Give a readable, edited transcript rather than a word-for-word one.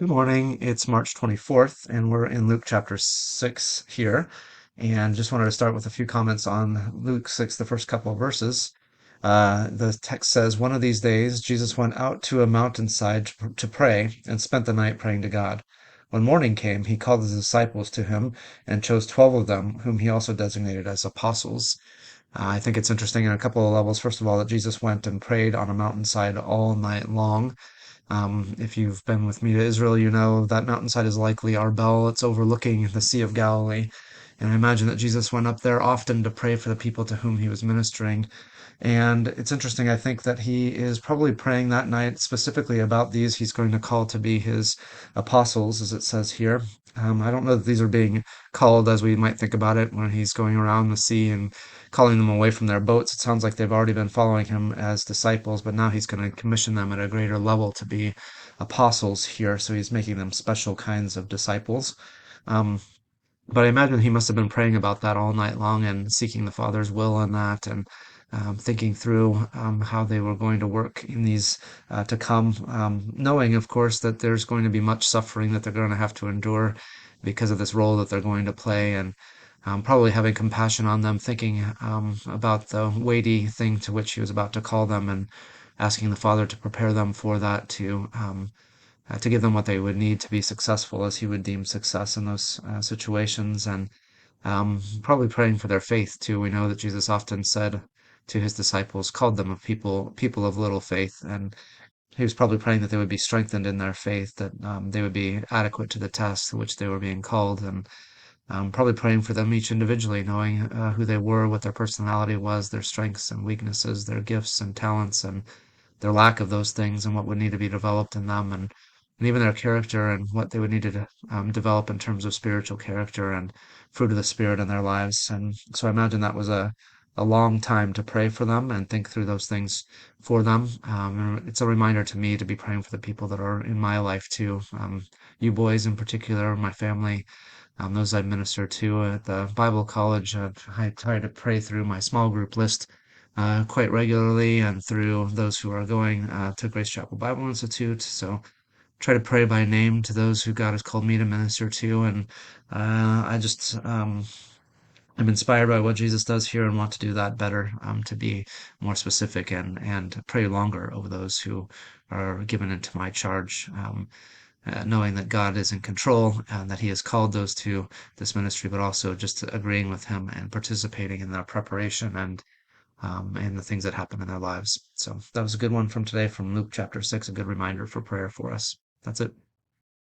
Good morning. It's March 24th, and we're in Luke chapter 6 here. And just wanted to start with a few comments on Luke 6, the first couple of verses. The text says, "One of these days, Jesus went out to a mountainside to pray and spent the night praying to God. When morning came, he called his disciples to him and chose 12 of them, whom he also designated as apostles." I think it's interesting in a couple of levels. First of all, that Jesus went and prayed on a mountainside all night long. If you've been with me to Israel, you know that mountainside is likely Arbel. It's overlooking the Sea of Galilee. And I imagine that Jesus went up there often to pray for the people to whom he was ministering. And it's interesting, I think, that he is probably praying that night specifically about these he's going to call to be his apostles, as it says here. I don't know that these are being called as we might think about it when he's going around the sea and calling them away from their boats. It sounds like they've already been following him as disciples, but now he's going to commission them at a greater level to be apostles here. So he's making them special kinds of disciples. Um, but I imagine he must have been praying about that all night long and seeking the Father's will on that and thinking through how they were going to work in these to come, knowing, of course, that there's going to be much suffering that they're going to have to endure because of this role that they're going to play, and probably having compassion on them, thinking about the weighty thing to which he was about to call them, and asking the Father to prepare them for that, to give them what they would need to be successful as he would deem success in those situations, and probably praying for their faith too. We know that Jesus often said to his disciples, called them a people of little faith, and he was probably praying that they would be strengthened in their faith, that they would be adequate to the task to which they were being called, and probably praying for them each individually, knowing who they were, what their personality was, their strengths and weaknesses, their gifts and talents, and their lack of those things, and what would need to be developed in them, and even their character and what they would need to develop in terms of spiritual character and fruit of the Spirit in their lives. And so I imagine that was a long time to pray for them and think through those things for them. And it's a reminder to me to be praying for the people that are in my life too. You boys in particular, my family, those I minister to at the Bible college. I try to pray through my small group list quite regularly and through those who are going to Grace Chapel Bible Institute. So try to pray by name to those who God has called me to minister to. And I just, I'm inspired by what Jesus does here and want to do that better, to be more specific and pray longer over those who are given into my charge. Knowing that God is in control and that He has called those to this ministry, but also just agreeing with Him and participating in their preparation and the things that happen in their lives. So that was a good one from today from Luke chapter 6, a good reminder for prayer for us. That's it.